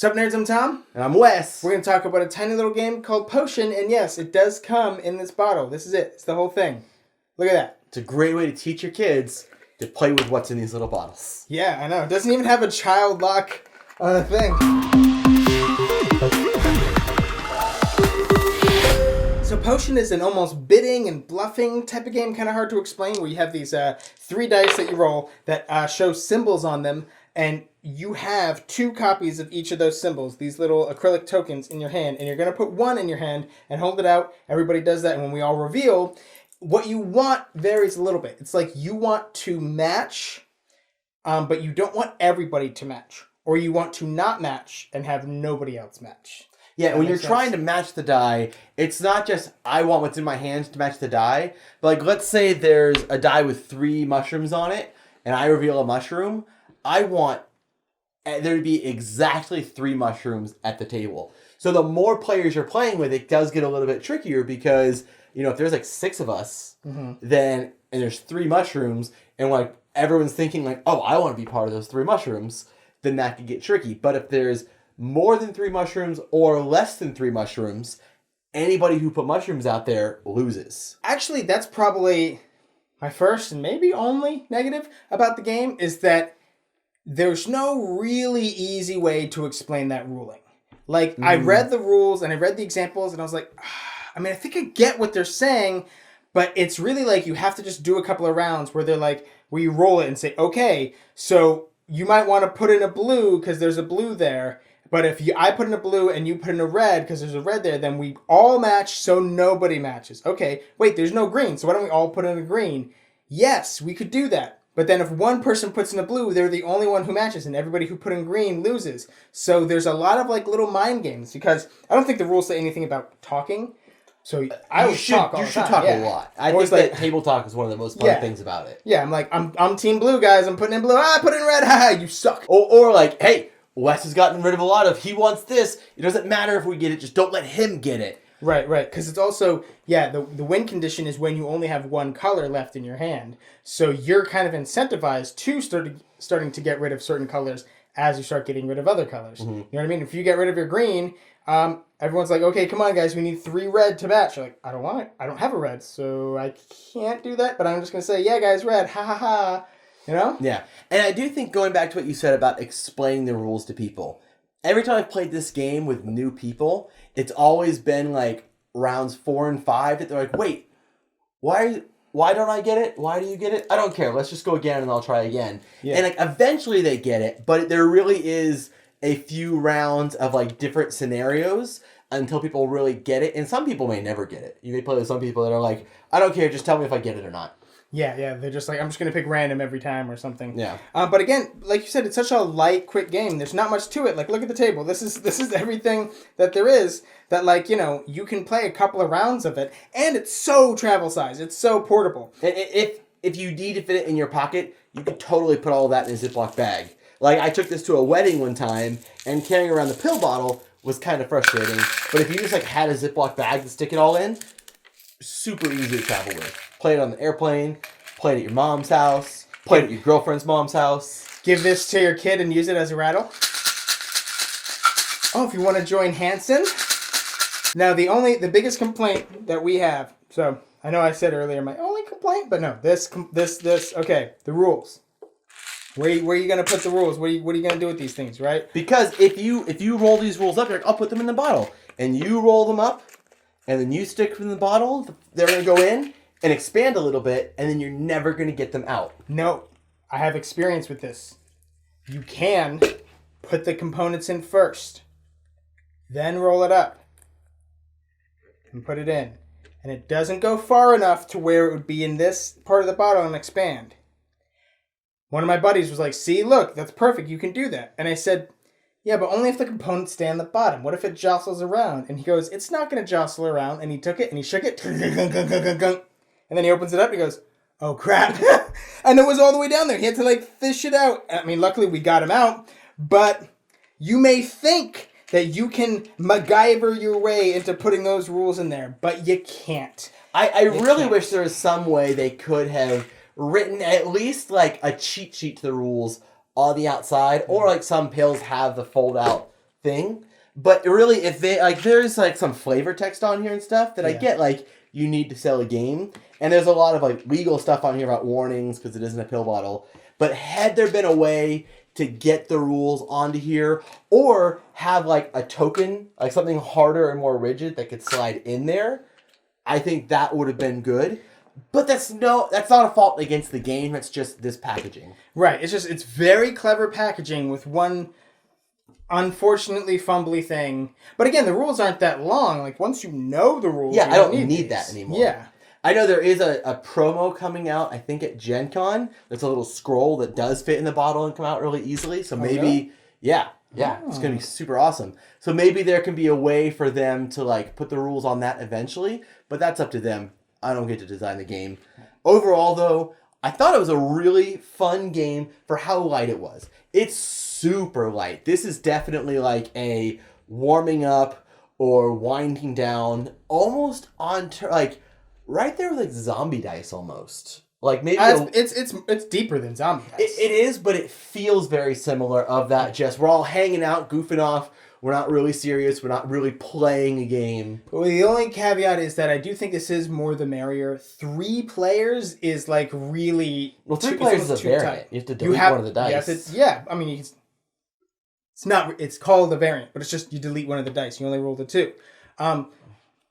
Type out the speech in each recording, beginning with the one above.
Sup, nerds? I'm Tom. And I'm Wes. We're going to talk about a tiny little game called Potion, and yes, it does come in this bottle. This is it. It's the whole thing. Look at that. It's a great way to teach your kids to play with what's in these little bottles. Yeah, I know. It doesn't even have a child lock thing. So Potion is an almost bidding and bluffing type of game, kind of hard to explain, where you have these 3 dice that you roll that show symbols on them, and you have 2 copies of each of those symbols, these little acrylic tokens in your hand, and you're going to put one in your hand and hold it out. Everybody does that, and when we all reveal, what you want varies a little bit. It's like you want to match, but you don't want everybody to match, or you want to not match and have nobody else match. Yeah, when you're trying to match the die, it's not just, I want what's in my hands to match the die. But like, let's say there's a die with 3 mushrooms on it, and I reveal a mushroom. I want there to be exactly 3 mushrooms at the table. So the more players you're playing with, it does get a little bit trickier because, you know, if there's like 6 of us, then, and there's 3 mushrooms, and like everyone's thinking like, oh, I want to be part of those 3 mushrooms, then that could get tricky. But if there's more than 3 mushrooms or less than 3 mushrooms, anybody who put mushrooms out there loses. Actually, that's probably my first and maybe only negative about the game, is that there's no really easy way to explain that ruling. Like, I read the rules and I read the examples and I was like, I mean, I think I get what they're saying, but it's really like you have to just do a couple of rounds where they're like, where you roll it and say, okay, so you might want to put in a blue because there's a blue there. But if I put in a blue and you put in a red because there's a red there, then we all match so nobody matches. Okay, wait, there's no green, so why don't we all put in a green? Yes, we could do that. But then if one person puts in a blue, they're the only one who matches, and everybody who put in green loses. So there's a lot of like little mind games, because I don't think the rules say anything about talking. So I should talk all the time. You should talk a lot. I think that table talk is one of the most fun things about it. Yeah, I'm like, I'm team blue, guys. I'm putting in blue. I put in red. Haha, you suck. Or like, hey, Wes has gotten rid of a lot of, he wants this. It doesn't matter if we get it. Just don't let him get it. Right. Because it's also, the win condition is when you only have one color left in your hand. So you're kind of incentivized to starting to get rid of certain colors as you start getting rid of other colors. You know what I mean? If you get rid of your green, everyone's like, okay, come on, guys, we need 3 red to match. You're like, I don't want it. I don't have a red, so I can't do that. But I'm just going to say, yeah, guys, red. Ha, ha, ha. You know? Yeah. And I do think, going back to what you said about explaining the rules to people, every time I've played this game with new people, it's always been like rounds 4 and 5 that they're like, wait, why don't I get it? Why do you get it? I don't care. Let's just go again and I'll try again. Yeah. And like eventually they get it, but there really is a few rounds of like different scenarios until people really get it. And some people may never get it. You may play with some people that are like, I don't care, just tell me if I get it or not. Yeah, they're just like, I'm just going to pick random every time or something. Yeah. But again, like you said, it's such a light, quick game. There's not much to it. Like, look at the table. This is everything that there is that, like, you know, you can play a couple of rounds of it, and it's so travel size. It's so portable. If you need to fit it in your pocket, you could totally put all of that in a Ziploc bag. Like, I took this to a wedding one time, and carrying around the pill bottle was kind of frustrating. But if you just, like, had a Ziploc bag to stick it all in, super easy to travel with. Play it on the airplane, play it at your mom's house, play it at your girlfriend's mom's house. Give this to your kid and use it as a rattle. Oh, if you want to join Hanson. Now, the biggest complaint that we have, so I know I said earlier my only complaint, but no, this, okay, the rules. Where are you going to put the rules? What are you going to do with these things, right? Because if you roll these rules up, I'll put them in the bottle. And you roll them up, and then you stick them in the bottle, they're going to go in and expand a little bit, and then you're never going to get them out. No, I have experience with this. You can put the components in first, then roll it up, and put it in. And it doesn't go far enough to where it would be in this part of the bottle and expand. One of my buddies was like, see, look, that's perfect, you can do that. And I said, yeah, but only if the components stay on the bottom. What if it jostles around? And he goes, it's not going to jostle around. And he took it and he shook it. And then he opens it up and he goes, oh, crap. And it was all the way down there. He had to, like, fish it out. I mean, luckily we got him out. But you may think that you can MacGyver your way into putting those rules in there, but you can't. I really wish there was some way they could have written at least, like, a cheat sheet to the rules on the outside, or like some pills have the fold out thing. But really, if they like, there's like some flavor text on here and stuff that I get. Like, you need to sell a game, and there's a lot of like legal stuff on here about warnings because it isn't a pill bottle. But had there been a way to get the rules onto here, or have like a token, like something harder and more rigid that could slide in there, I think that would have been good. But that's not a fault against the game. That's just this packaging. Right. It's very clever packaging with one unfortunately fumbly thing. But again, the rules aren't that long. Like, once you know the rules, Yeah, you I don't need need that anymore. Yeah. I know there is a promo coming out, I think at Gen Con. There's a little scroll that does fit in the bottle and come out really easily. So maybe, really? yeah, it's going to be super awesome. So maybe there can be a way for them to like put the rules on that eventually, but that's up to them. I don't get to design the game. Overall, though, I thought it was a really fun game for how light it was. It's super light. This is definitely like a warming up or winding down, almost on like right there with like zombie dice almost. Like maybe it's deeper than zombie dice. It is, but it feels very similar. Of that, just we're all hanging out, goofing off. We're not really serious. We're not really playing a game. Well, the only caveat is that I do think this is more the merrier. 3 players is like really... Well, 3 players is a variant. You have to delete one of the dice. I mean, it's called a variant, but it's just you delete one of the dice. You only roll the 2.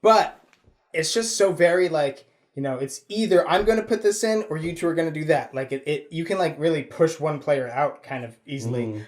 But it's just so very like, it's either I'm going to put this in or you two are going to do that. Like you can like really push one player out kind of easily.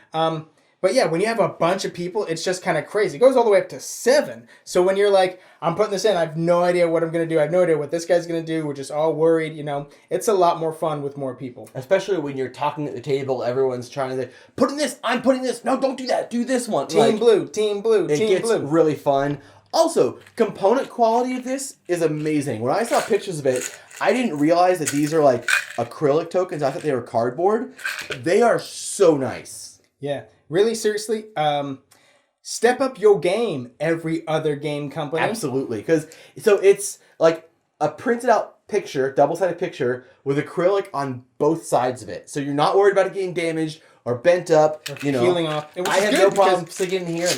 But yeah, when you have a bunch of people, it's just kind of crazy. It goes all the way up to 7. So when you're like, I'm putting this in, I have no idea what I'm going to do. I have no idea what this guy's going to do. We're just all worried, It's a lot more fun with more people. Especially when you're talking at the table, everyone's trying to, put in this, I'm putting this. No, don't do that. Do this one. Team blue. It gets really fun. Also, component quality of this is amazing. When I saw pictures of it, I didn't realize that these are like acrylic tokens. I thought they were cardboard. They are so nice. Yeah. Really, seriously, step up your game, every other game company. Absolutely. Because, so it's like a printed out picture, double-sided picture, with acrylic on both sides of it. So you're not worried about it getting damaged or bent up, or peeling off. I had no problem sticking in here.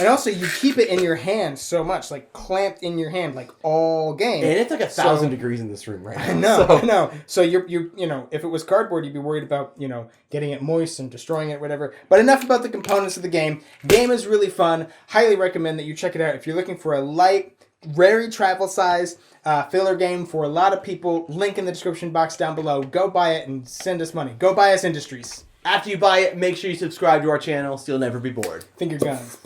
And also, you keep it in your hand so much, like clamped in your hand, like all game. And it's like 1,000 degrees in this room right now. I know. So you're if it was cardboard, you'd be worried about, getting it moist and destroying it, whatever. But enough about the components of the game. Game is really fun. Highly recommend that you check it out. If you're looking for a light, very travel size filler game for a lot of people, link in the description box down below. Go buy it and send us money. Go buy us Industries. After you buy it, make sure you subscribe to our channel so you'll never be bored. Finger guns.